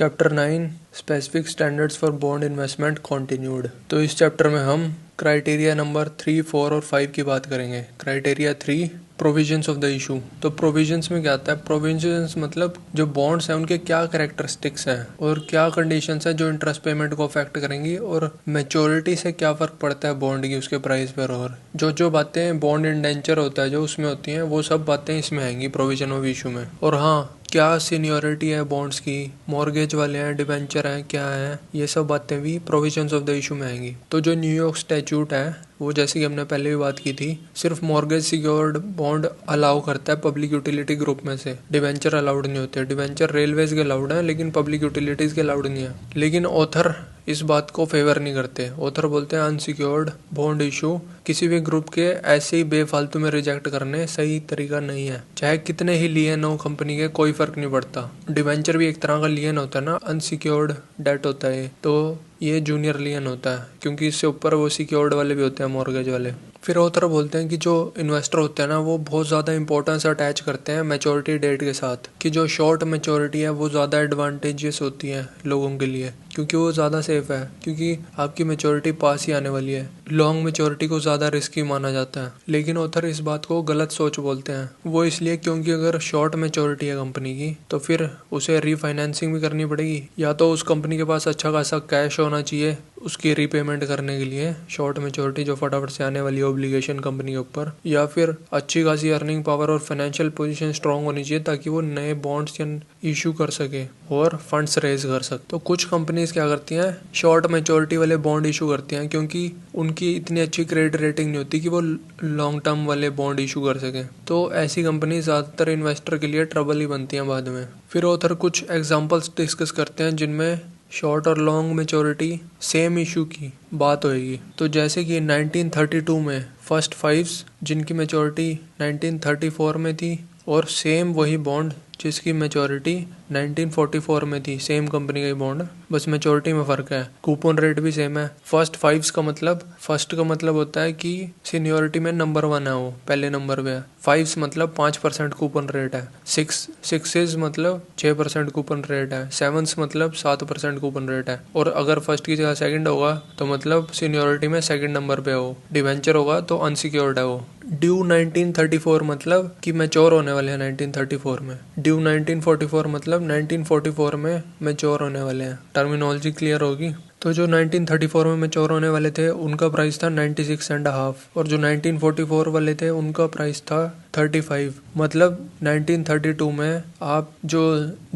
Chapter 9 specific standards for bond investment continued. तो इस chapter में हम क्राइटेरिया नंबर 3, 4 और 5 की बात करेंगे। Criteria 3 provisions of the issue. तो प्रोविजंस में क्या आता है? प्रोविजंस मतलब जो बॉन्ड्स हैं उनके क्या कैरेक्टरिस्टिक्स हैं और क्या कंडीशंस हैं जो इंटरेस्ट पेमेंट को अफेक्ट करेंगी और मैच्योरिटी से क्या फ़र्क पड़ता है बॉन्ड की उसके प्राइस पर। और जो बातें बॉन्ड इंडेंचर होता है जो उसमें होती हैं वो सब बातें इसमें आएंगी प्रोविजन ऑफ इशू में। और हाँ, क्या सीनियोरिटी है बॉन्ड्स की, मॉर्गेज वाले हैं, डिबेंचर हैं, क्या है, ये सब बातें भी प्रोविजंस ऑफ द इशू में आएंगी। तो जो न्यूयॉर्क स्टैट्यूट है वो जैसे कि हमने पहले भी बात की थी, सिर्फ मॉर्गेज सिक्योर्ड बॉन्ड अलाउ करता है पब्लिक यूटिलिटी ग्रुप में से। डिबेंचर अलाउड नहीं होते। डिबेंचर रेलवेज के अलाउड है लेकिन पब्लिक यूटिलिटीज के अलाउड नहीं है। लेकिन ऑथर इस बात को फेवर नहीं करते। ऑथर बोलते हैं अनसिक्योर्ड बॉन्ड इशू किसी भी ग्रुप के ऐसे ही बेफालतू में रिजेक्ट करने सही तरीका नहीं है। चाहे कितने ही लियन हो कंपनी के, कोई फर्क नहीं पड़ता। डिबेंचर भी एक तरह का लियन होता है ना, अनसिक्योर्ड डेट होता है। तो ये जूनियर लियन होता है क्योंकि इससे ऊपर वो सिक्योर्ड वाले भी होते हैं, मॉर्गेज वाले। फिर ऑथर बोलते हैं कि जो इन्वेस्टर होते हैं ना वो बहुत ज़्यादा इंपॉर्टेंस अटैच करते हैं मैच्योरिटी डेट के साथ, कि जो शॉर्ट मैच्योरिटी है वो ज़्यादा एडवांटेजियस होती है लोगों के लिए क्योंकि वो ज़्यादा सेफ है, क्योंकि आपकी मैच्योरिटी पास ही आने वाली है। लॉन्ग मैच्योरिटी को ज़्यादा रिस्की माना जाता है। लेकिन ऑथर इस बात को गलत सोच बोलते हैं। वो इसलिए क्योंकि अगर शॉर्ट मैच्योरिटी है कंपनी की तो फिर उसे रीफाइनेंसिंग भी करनी पड़ेगी, या तो उस कंपनी के पास अच्छा खासा कैश होना चाहिए उसकी रीपेमेंट करने के लिए, शॉर्ट मैच्योरिटी जो फटाफट से आने वाली है ऑब्लिगेशन कंपनी के ऊपर, या फिर अच्छी खासी अर्निंग पावर और फाइनेंशियल पोजीशन स्ट्रांग होनी चाहिए ताकि वो नए बॉन्ड्स इशू कर सके और फंड्स रेज कर सके। तो कुछ कंपनीज क्या करती हैं, शॉर्ट मैच्योरिटी वाले बॉन्ड इशू करती हैं क्योंकि उनकी इतनी अच्छी क्रेडिट रेटिंग नहीं होती कि वो लॉन्ग टर्म वाले बॉन्ड इशू कर सकें। तो ऐसी कंपनी ज़्यादातर इन्वेस्टर के लिए ट्रबल ही बनती हैं बाद में। फिर ऑथर कुछ एग्जाम्पल्स डिस्कस करते हैं जिनमें शॉर्ट और लॉन्ग मैच्योरिटी सेम इशू की बात होएगी। तो जैसे कि 1932 में फर्स्ट फाइव्स जिनकी मैच्योरिटी 1934 में थी, और सेम वही बॉन्ड जिसकी मैच्योरिटी 1944 में थी, सेम कंपनी का ही बॉन्ड, बस मैच्योरिटी में फ़र्क है। कूपन रेट भी सेम है। फर्स्ट फाइव्स का मतलब, फर्स्ट का मतलब होता है कि सीनियोरिटी में नंबर 1 है, वो पहले नंबर पे है। फाइव्स मतलब 5% कूपन रेट है। सिक्सेस मतलब 6% कूपन रेट है। सेवन्स मतलब 7% कूपन रेट है। और अगर फर्स्ट की जगह सेकंड होगा तो मतलब सीनियोरिटी में सेकंड नंबर पे हो। डिवेंचर होगा तो अनसिक्योर्ड है वो। ड्यू 1934 मतलब कि मैच्योर होने वाले हैं 1934 में। ड्यू 1944 मतलब 1944 में मैच्योर होने वाले हैं। टर्मिनोलॉजी क्लियर होगी। तो जो 1934 में मैच्योर होने वाले थे उनका प्राइस था 96.5, और जो 1944 वाले थे उनका प्राइस था 35। मतलब 1932 में आप जो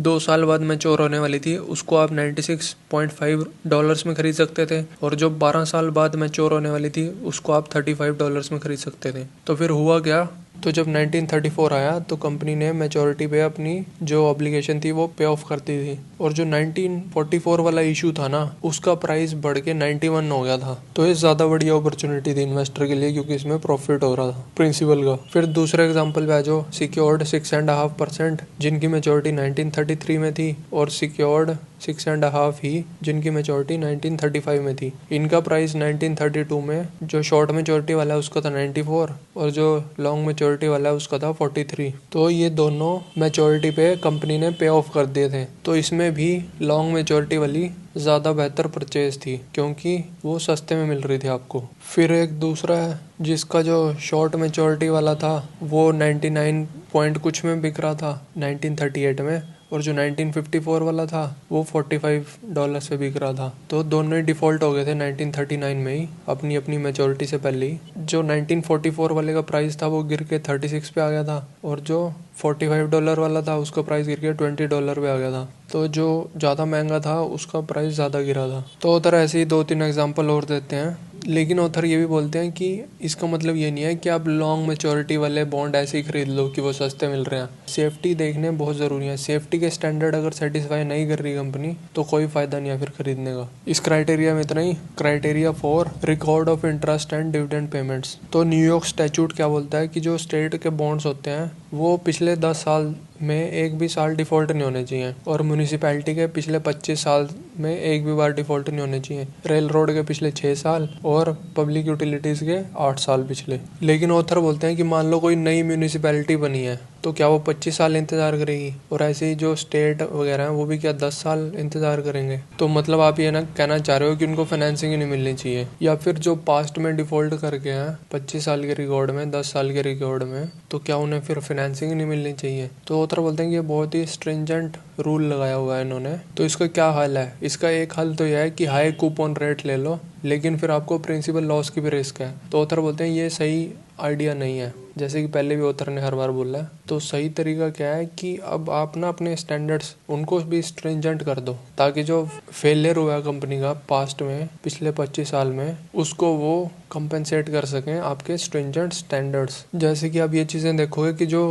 2 साल बाद मैच्योर होने वाली थी उसको आप $96.5 में खरीद सकते थे, और जो 12 साल बाद मैच्योर होने वाली थी उसको आप $35 में खरीद सकते थे। तो फिर हुआ क्या, तो जब 1934 आया तो कंपनी ने मैच्योरिटी पे अपनी जो ऑब्लिगेशन थी वो पे ऑफ कर दी थी, और जो 1944 वाला इशू था ना उसका प्राइस बढ़ के 91 हो गया था। तो ये ज़्यादा बढ़िया अपॉर्चुनिटी थी इन्वेस्टर के लिए क्योंकि इसमें प्रॉफिट हो रहा था प्रिंसिपल का। फिर दूसरे एग्जाम्पल पे आ जाओ, सिक्योर्ड 6.5% जिनकी मैच्योरिटी 1933 में थी, और सिक्योर्ड 6.5 ही जिनकी मैच्योरिटी 1935 में थी। इनका प्राइस 1932 में जो शॉर्ट मैच्योरिटी वाला है उसका था 94, और जो लॉन्ग मैच्योरिटी वाला है उसका था 43। तो ये दोनों मैच्योरिटी पे कंपनी ने पे ऑफ कर दिए थे। तो इसमें भी लॉन्ग मैच्योरिटी वाली ज़्यादा बेहतर परचेज थी क्योंकि वो सस्ते में मिल रही थी आपको। फिर एक दूसरा है जिसका जो शॉर्ट मैच्योरिटी वाला था वो 99 पॉइंट कुछ में बिक रहा था 1938 में, और जो 1954 वाला था वो $45 पे बिक रहा था। तो दोनों ही डिफ़ॉल्ट हो गए थे 1939 में ही, अपनी अपनी मैच्योरिटी से पहले ही। जो 1944 वाले का प्राइस था वो गिर के 36 पे आ गया था, और जो $45 वाला था उसका प्राइस गिर के $20 पे आ गया था। तो जो ज़्यादा महंगा था उसका प्राइस ज़्यादा गिरा था। तो उधर ऐसे ही 2-3 एग्जाम्पल और देते हैं। लेकिन ऑथर ये भी बोलते हैं कि इसका मतलब ये नहीं है कि आप लॉन्ग मैच्योरिटी वाले बॉन्ड ऐसे ही खरीद लो कि वो सस्ते मिल रहे हैं। सेफ्टी देखने बहुत ज़रूरी है। सेफ्टी के स्टैंडर्ड अगर सेटिस्फाई नहीं कर रही कंपनी तो कोई फ़ायदा नहीं है फिर खरीदने का। इस क्राइटेरिया में इतना ही। Criteria 4 record of interest and dividend payments. तो न्यूयॉर्क स्टैट्यूट क्या बोलता है कि जो स्टेट के बॉन्ड्स होते हैं वो पिछले 10 साल में एक भी साल डिफ़ॉल्ट नहीं होने चाहिए, और म्यूनिसिपैलिटी के पिछले 25 साल में एक भी बार डिफ़ॉल्ट नहीं होने चाहिए, रेल रोड के पिछले 6 साल और पब्लिक यूटिलिटीज़ के 8 साल पिछले। लेकिन ऑथर बोलते हैं कि मान लो कोई नई म्यूनिसिपैलिटी बनी है तो क्या वो 25 साल इंतज़ार करेगी? और ऐसे ही जो स्टेट वगैरह हैं वो भी क्या 10 साल इंतज़ार करेंगे? तो मतलब आप ये ना कहना चाह रहे हो कि उनको फाइनेंसिंग ही नहीं मिलनी चाहिए, या फिर जो पास्ट में डिफ़ॉल्ट करके हैं 25 साल के रिकॉर्ड में, 10 साल के रिकॉर्ड में, तो क्या उन्हें फिर फाइनेंसिंग ही नहीं मिलनी चाहिए? तो ऑथर बोलते हैं कि ये बहुत ही स्ट्रिंजेंट रूल लगाया हुआ है इन्होंने। तो इसका क्या हल है? इसका एक हल तो यह है कि हाई कूपन रेट ले लो, लेकिन फिर आपको प्रिंसिपल लॉस की भी रिस्क है। तो ऑथर बोलते हैं ये सही आइडिया नहीं है, जैसे कि पहले भी ऑथर ने हर बार बोला है। तो सही तरीका क्या है कि अब आप ना अपने स्टैंडर्ड्स उनको भी स्ट्रिंजेंट कर दो, ताकि जो फेलियर हुआ है कंपनी का पास्ट में पिछले 25 साल में, उसको वो कंपेंसेट कर सकें आपके स्ट्रिंजेंट स्टैंडर्ड्स। जैसे कि आप ये चीज़ें देखोगे कि जो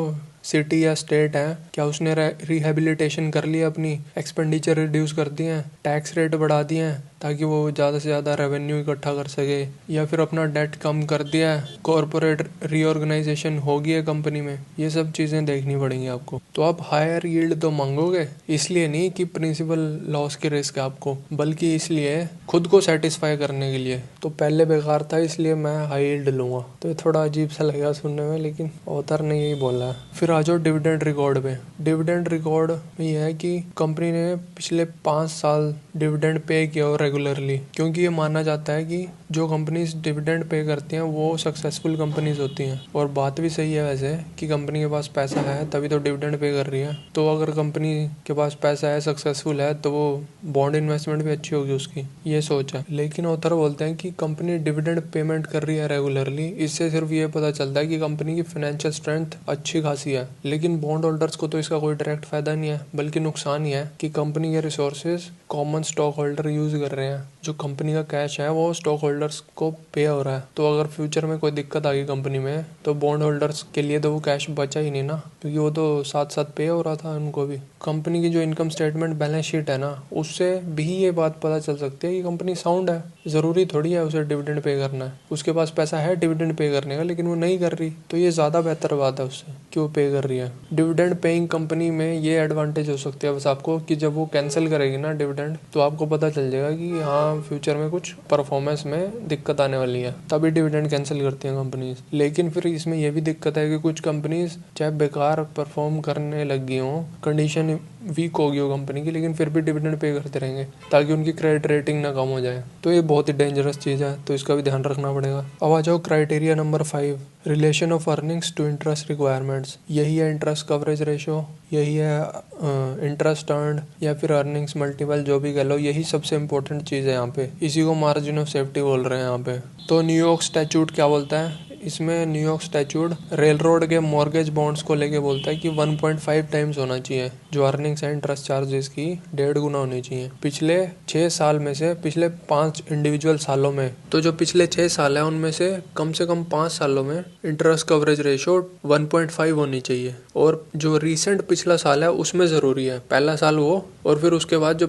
सिटी या स्टेट है, क्या उसने रिहेबिलिटेशन कर लिया, अपनी एक्सपेंडिचर रिड्यूस कर दिए हैं, टैक्स रेट बढ़ा दिए हैं ताकि वो ज़्यादा से ज़्यादा रेवेन्यू इकट्ठा कर सके, या फिर अपना डेट कम कर दिया है, कॉरपोरेट रीऑर्गेनाइजेशन होगी है कंपनी में। ये सब चीज़ें देखनी पड़ेंगी आपको। तो आप हायर यील्ड तो मांगोगे, इसलिए नहीं कि प्रिंसिपल लॉस की रिस्क है आपको, बल्कि इसलिए खुद को सेटिस्फाई करने के लिए। तो पहले बेकार था इसलिए मैं हाई यील्ड लूँगा। तो ये थोड़ा अजीब सा लगेगा सुनने में, लेकिन ऑथर ने यही बोला है। फिर आ जाओ डिविडेंड रिकॉर्ड पे। डिविडेंड रिकॉर्ड में यह है कि कंपनी ने पिछले 5 साल डिविडेंड पे किया हो रेगुलरली, क्योंकि ये माना जाता है कि जो कंपनीज डिविडेंड पे करती हैं वो सक्सेसफुल कंपनीज होती हैं। और बात भी सही है वैसे कि कंपनी के पास पैसा है तभी तो डिविडेंड पे कर रही है। तो अगर कंपनी के पास पैसा है, सक्सेसफुल है, तो वो बॉन्ड इन्वेस्टमेंट भी अच्छी होगी उसकी, ये सोच है। लेकिन ऑथर बोलते हैं कि कंपनी डिविडेंड पेमेंट कर रही है रेगुलरली, इससे सिर्फ ये पता चलता है कि कंपनी की फाइनेंशियल स्ट्रेंथ अच्छी खासी है। लेकिन बॉन्ड होल्डर्स को तो इसका कोई डायरेक्ट फायदा नहीं है, बल्कि नुकसान ही है कि कंपनी के resources common stock holder use कर रहे हैं। जो कंपनी का कैश है वो स्टॉक होल्डर्स को पे हो रहा है। तो अगर फ्यूचर में कोई दिक्कत आ गई कंपनी में, तो बॉन्ड होल्डर्स के लिए तो वो कैश बचा ही नहीं ना, क्योंकि वो तो साथ साथ पे हो रहा था उनको भी। कंपनी की जो इनकम स्टेटमेंट बैलेंस शीट है ना, उससे भी ये बात पता चल सकती है कि कंपनी साउंड है। जरूरी थोड़ी है उसे डिविडेंड पे करना है, उसके पास पैसा है डिविडेंड पे करने का, लेकिन वो नहीं कर रही, तो ये ज्यादा बेहतर बात है उससे कि वो पे कर रही है। डिविडेंड पेइंग कंपनी में ये एडवांटेज हो सकती है बस आपको कि जब वो कैंसिल करेगी ना डिविडेंड, तो आपको पता चल जाएगा कि हाँ फ्यूचर में कुछ परफॉर्मेंस में दिक्कत आने वाली है, तभी डिविडेंड कैंसिल करती हैं कंपनीज। लेकिन फिर इसमें यह भी दिक्कत है कि कुछ कंपनीज चाहे बेकार परफॉर्म करने लग गई हों, कंडीशन वीक होगी हो कंपनी की, लेकिन फिर भी डिविडेंड पे करते रहेंगे ताकि उनकी क्रेडिट रेटिंग ना कम हो जाए। तो ये बहुत ही डेंजरस चीज़ है, तो इसका भी ध्यान रखना पड़ेगा। अब आ जाओ criteria number 5, relation of earnings to interest requirements. यही है इंटरेस्ट कवरेज रेशो, यही है इंटरेस्ट अर्न्ड या फिर अर्निंग्स मल्टीपल, जो भी कह लो, यही सबसे इंपॉर्टेंट चीज़ है यहाँ पे। इसी को मार्जिन ऑफ सेफ्टी बोल रहे हैं यहाँ पे। तो न्यूयॉर्क स्टैट्यूट क्या बोलता है इसमें? न्यूयॉर्क स्टैट्यूट रेल रोड के मॉर्गेज बॉन्ड्स को लेके बोलता है कि 1.5 टाइम्स होना चाहिए जो अर्निंग्स है इंटरेस्ट चार्जेस की, 1.5 गुना होनी चाहिए पिछले 6 साल में से, पिछले 5 इंडिविजुअल सालों में। तो जो पिछले 6 साल है उनमें से कम 5 सालों में इंटरेस्ट कवरेज रेशो 1.5 होनी चाहिए। और जो रिसेंट पिछला साल है उसमें ज़रूरी है, पहला साल वो, और फिर उसके बाद जो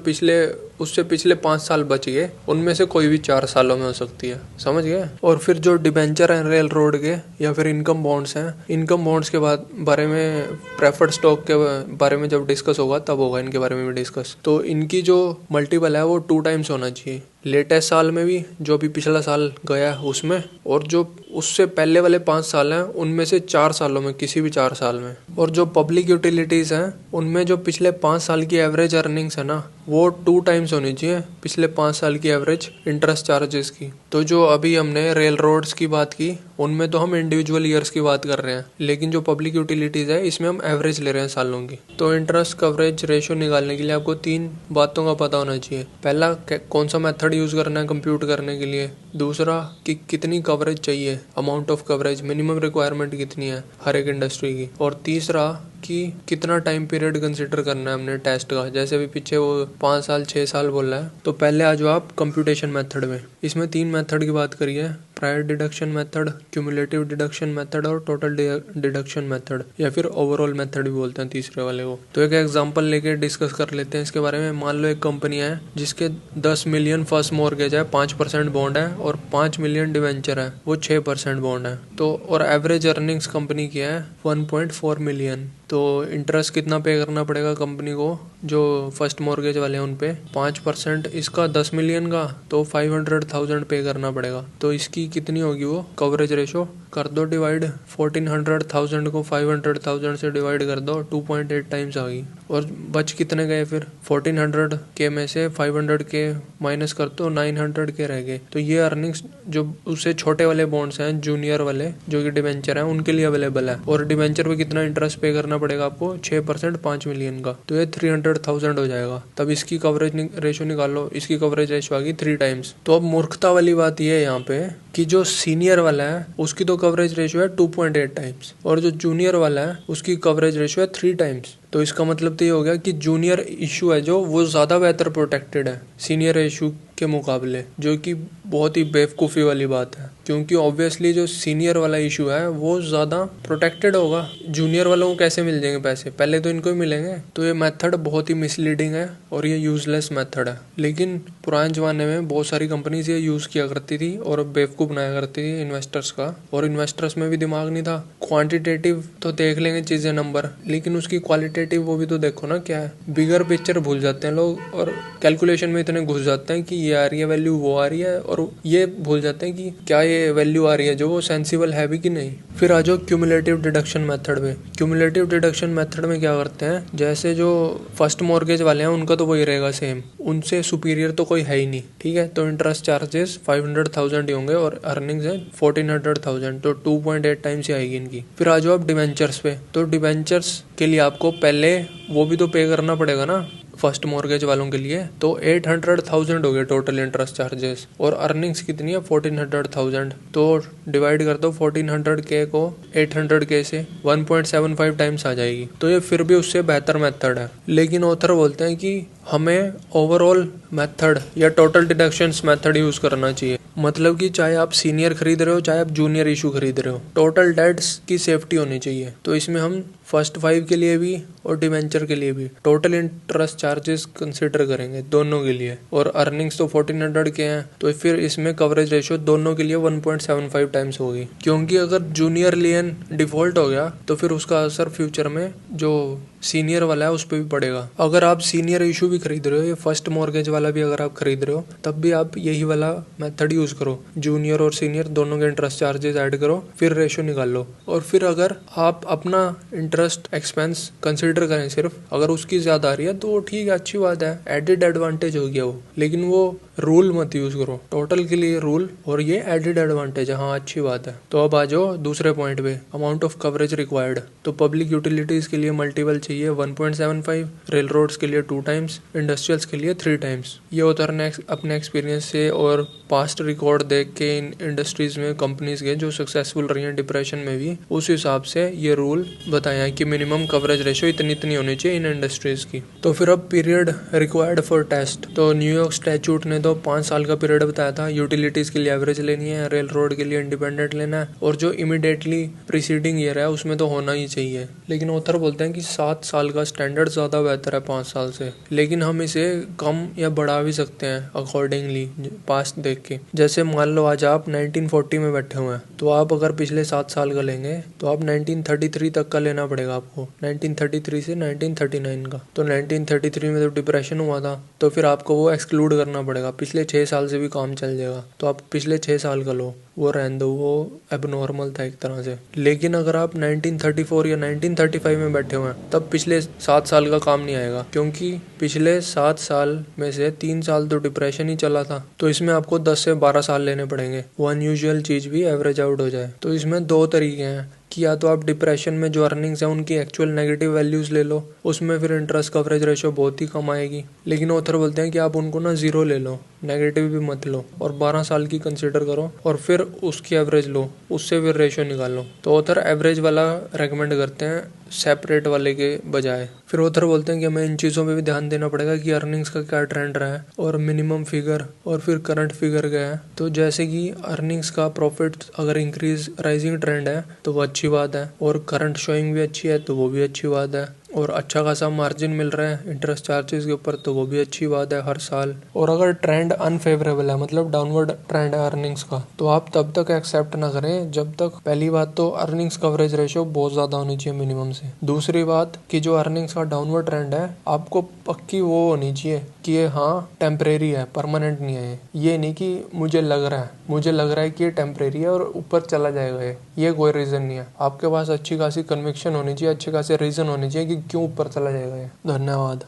उससे पिछले 5 साल बच गए उनमें से कोई भी 4 सालों में हो सकती है, समझ गए। और फिर जो डिबेंचर हैं रेल रोड के या फिर इनकम बॉन्ड्स हैं, इनकम बॉन्ड्स के बारे में, प्रेफर्ड स्टॉक के बारे में जब डिस्कस होगा तब होगा इनके बारे में भी डिस्कस। तो इनकी जो मल्टीपल है वो 2 टाइम्स होना चाहिए, लेटेस्ट साल में भी, जो भी पिछला साल गया है उसमें, और जो उससे पहले वाले 5 साल हैं उनमें से 4 सालों में, किसी भी 4 साल में। और जो पब्लिक यूटिलिटीज हैं उनमें जो पिछले 5 साल की एवरेज अर्निंग्स है ना, वो 2 टाइम्स होनी चाहिए पिछले 5 साल की एवरेज इंटरेस्ट चार्जेस की। तो जो अभी हमने रेल रोड्स की बात की उनमें तो हम इंडिविजुअल ईयर्स की बात कर रहे हैं, लेकिन जो पब्लिक यूटिलिटीज है इसमें हम एवरेज ले रहे हैं सालों की। तो इंटरेस्ट कवरेज रेशो निकालने के लिए आपको 3 बातों का पता होना चाहिए। पहला, कौन सा मेथड यूज करना है कंप्यूट करने के लिए। दूसरा, कि कितनी कवरेज चाहिए, amount of coverage, minimum requirement कितनी है हर एक इंडस्ट्री की। और तीसरा, कि कितना टाइम पीरियड कंसिडर करना है हमने टेस्ट का, जैसे अभी पीछे वो 5 साल 6 साल बोल रहा है। तो पहले आ जाओ आप कंप्यूटेशन मेथड में। इसमें 3 मेथड की बात करी है, prior deduction method, cumulative deduction method और टोटल डिडक्शन मेथड, या फिर ओवरऑल मेथड भी बोलते हैं तीसरे वाले को। तो एक एग्जांपल लेके डिस्कस कर लेते हैं इसके बारे में। मान लो एक कंपनी है जिसके 10 मिलियन फर्स्ट मॉर्गेज है, 5% बॉन्ड है, और 5 मिलियन डिवेंचर है, वो 6% बॉन्ड है। तो और एवरेज अर्निंग्स कंपनी की है 1.4 मिलियन। तो इंटरेस्ट कितना पे करना पड़ेगा कंपनी को? जो फर्स्ट मॉर्गेज वाले हैं उन पे 5% इसका 10 मिलियन का तो 500,000 पे करना पड़ेगा। तो इसकी कितनी होगी वो कवरेज रेशो, कर दो डिवाइड, 1400,000 को 500,000 से डिवाइड कर दो, 2.8 टाइम्स आ गई। और बच कितने गए फिर, 1400 के में से 500 के माइनस कर दो, 900 के रह गए। तो ये अर्निंग्स जो उससे छोटे वाले बॉन्ड्स हैं, जूनियर वाले जो कि डिवेंचर हैं, उनके लिए अवेलेबल है। और डिवेंचर पे कितना इंटरेस्ट पे करना पड़ेगा आपको, 6% 5 मिलियन का, तो ये 300,000 हो जाएगा। तब इसकी कवरेज रेशो निकालो, इसकी कवरेज रेशो आ गई 3 टाइम्स। तो अब मूर्खता वाली बात ये है यहाँ पे कि जो सीनियर वाला है उसकी तो कवरेज रेशो है 2.8 टाइम्स और जो जूनियर वाला है उसकी कवरेज रेशो है 3 टाइम्स। तो इसका मतलब तो ये हो गया कि जूनियर इशू है जो वो ज़्यादा बेहतर प्रोटेक्टेड है सीनियर इशू के मुकाबले, जो कि बहुत ही बेवकूफ़ी वाली बात है, क्योंकि ऑब्वियसली जो सीनियर वाला इशू है वो ज़्यादा प्रोटेक्टेड होगा। जूनियर वालों को कैसे मिल जाएंगे पैसे, पहले तो इनको ही मिलेंगे। तो ये मेथड बहुत ही मिसलीडिंग है और ये यूजलेस मेथड है। लेकिन पुराने ज़माने में बहुत सारी कंपनीज ये यूज़ किया करती थी और बेवकूफ़ बनाया करती थी इन्वेस्टर्स का, और इन्वेस्टर्स में भी दिमाग नहीं था। क्वान्टिटेटिव तो देख लेंगे चीज़ें नंबर, लेकिन उसकी क्वालिटेटिव वो भी तो देखो ना क्या है। बिगर पिक्चर भूल जाते हैं लोग और कैलकुलेशन में इतने घुस जाते हैं कि ये आ रही है वैल्यू, वो आ रही है, और ये भूल जाते हैं कि क्या ये वैल्यू आ रही है जो वो सेंसिबल है भी कि नहीं। फिर आ जाओ क्यूमुलेटिव डिडक्शन मेथड में। क्यूमुलेटिव डिडक्शन मेथड में क्या करते हैं, जैसे जो फर्स्ट मॉर्गेज वाले हैं उनका तो वही रहेगा सेम, उनसे सुपीरियर तो कोई है ही नहीं, ठीक है। तो इंटरेस्ट चार्जेस 500,000 ही होंगे और अर्निंग्स है 1400,000, तो 2.8 टाइम्स ही आएगी इनकी। फिर आ जाओ आप डिवेंचर्स पे। तो डिवेंचर्स के लिए आपको पहले वो भी तो पे करना पड़ेगा ना फर्स्ट मॉर्गेज वालों के लिए, तो 800,000 हो गए टोटल इंटरेस्ट चार्जेस, और अर्निंग्स कितनी है 1400,000। तो डिवाइड कर दो 1400K को 800K से, 1.75 टाइम्स आ जाएगी। तो ये फिर भी उससे बेहतर मेथड है। लेकिन ऑथर बोलते हैं कि हमें ओवरऑल मेथड या टोटल डिडक्शंस मेथड यूज करना चाहिए। मतलब कि चाहे आप सीनियर खरीद रहे हो चाहे आप जूनियर इशू खरीद रहे हो, टोटल डेट्स की सेफ्टी होनी चाहिए। तो इसमें हम फर्स्ट 5 के लिए भी और डिवेंचर के लिए भी टोटल इंटरेस्ट चार्जेस कंसिडर करेंगे दोनों के लिए, और अर्निंग्स तो 1400 के हैं, तो फिर इसमें कवरेज रेशो दोनों के लिए 1.75 टाइम्स होगी। क्योंकि अगर जूनियर लियन डिफॉल्ट हो गया तो फिर उसका असर फ्यूचर में जो सीनियर वाला है उस पर भी पड़ेगा। अगर आप सीनियर इशू भी खरीद रहे हो, ये फर्स्ट मॉर्गेज वाला भी अगर आप खरीद रहे हो, तब भी आप यही वाला मेथड यूज करो, जूनियर और सीनियर दोनों के इंटरेस्ट चार्जेस ऐड करो, फिर रेशो निकालो। और फिर अगर आप अपना इंटरेस्ट एक्सपेंस कंसिडर करें सिर्फ, अगर उसकी ज्यादा आ रही है तो वो ठीक है, अच्छी बात है, एडेड एडवांटेज हो गया वो, लेकिन वो रूल मत यूज करो। टोटल के लिए रूल और ये एडेड एडवांटेज है, हाँ अच्छी बात है। तो अब आ जाओ दूसरे पॉइंट पे, अमाउंट ऑफ कवरेज रिक्वायर्ड। तो पब्लिक यूटिलिटीज के लिए मल्टीपल चाहिए 1.75, रेल रोड्स के लिए 2 टाइम्स, इंडस्ट्रियल्स के लिए 3 टाइम्स। ये ऑथर ने अपने एक्सपीरियंस से और पास्ट रिकॉर्ड देख के इन इंडस्ट्रीज में कंपनीज के जो सक्सेसफुल रही हैं डिप्रेशन में भी, उस हिसाब से ये रूल बताया है कि मिनिमम कवरेज रेशो इतनी इतनी होनी चाहिए इन इंडस्ट्रीज की। तो फिर अब पीरियड रिक्वायर्ड फॉर टेस्ट। तो न्यूयॉर्क स्टैट्यूट ने तो 5 साल का पीरियड बताया था। यूटिलिटीज के लिए एवरेज लेनी है, रेल रोड के लिए इंडिपेंडेंट लेना है, और जो इमीडिएटली प्रीसीडिंग ईयर है उसमें तो होना ही चाहिए। लेकिन ऑथर बोलते हैं कि 7 साल का स्टैंडर्ड ज़्यादा बेहतर है 5 साल से, लेकिन हम इसे कम या बढ़ा भी सकते हैं अकॉर्डिंगली पास्ट देख के। जैसे मान लो आज आप 1940 में बैठे हुए हैं, तो आप अगर पिछले 7 साल का लेंगे तो आप 1933 तक का लेना पड़ेगा आपको, 1933 से 1939 का। तो 1933 में तो डिप्रेशन हुआ था, तो फिर आपको वो एक्सक्लूड करना पड़ेगा। पिछले 6 साल से भी काम चल जाएगा, तो आप पिछले 6 साल का लो, वो रहने दो, वो एबनॉर्मल था एक तरह से। लेकिन अगर आप 1934 या 1935 में बैठे हुए हैं, तब पिछले 7 साल का काम नहीं आएगा, क्योंकि पिछले 7 साल में से 3 साल तो डिप्रेशन ही चला था। तो इसमें आपको 10 से 12 साल लेने पड़ेंगे, वो अनयूजुअल चीज भी एवरेज आउट हो जाए। तो इसमें 2 तरीके हैं कि या तो आप डिप्रेशन में जो अर्निंग्स है उनकी एक्चुअल नेगेटिव वैल्यूज ले लो, उसमें फिर इंटरेस्ट कवरेज रेशो बहुत ही कम आएगी। लेकिन ऑथर बोलते हैं कि आप उनको ना 0 ले लो, नेगेटिव भी मत लो, और 12 साल की कंसिडर करो, और फिर उसकी एवरेज लो, उससे फिर रेशो निकालो। तो ऑथर एवरेज वाला रेकमेंड करते हैं सेपरेट वाले के बजाय। फिर ऑथर बोलते हैं कि हमें इन चीज़ों पे भी ध्यान देना पड़ेगा कि अर्निंग्स का क्या ट्रेंड रहा है, और मिनिमम फिगर और फिर करंट फिगर क्या है। तो जैसे कि अर्निंग्स का प्रॉफिट अगर इंक्रीज राइजिंग ट्रेंड है तो वो अच्छी बात है, और करंट शोइंग भी अच्छी है तो वो भी अच्छी बात है। और अच्छा खासा मार्जिन मिल रहा है इंटरेस्ट चार्जेस के ऊपर, तो वो भी अच्छी बात है हर साल। और अगर ट्रेंड अनफेवरेबल है, मतलब डाउनवर्ड ट्रेंड है अर्निंग्स का, तो आप तब तक एक्सेप्ट ना करें जब तक, पहली बात तो अर्निंग्स कवरेज रेशियो बहुत ज़्यादा होनी चाहिए मिनिमम से। दूसरी बात कि जो अर्निंग्स का डाउनवर्ड ट्रेंड है, आपको पक्की वो होनी चाहिए कि ये हाँ टेम्परेरी है, परमानेंट नहीं है। ये नहीं कि मुझे लग रहा है कि ये टेम्परेरी है और ऊपर चला जाएगा, ये कोई रीज़न नहीं है। आपके पास अच्छी खासी कन्विक्शन होनी चाहिए, अच्छे खासे रीज़न होने चाहिए कि क्यों ऊपर चला जाएगा ये। धन्यवाद।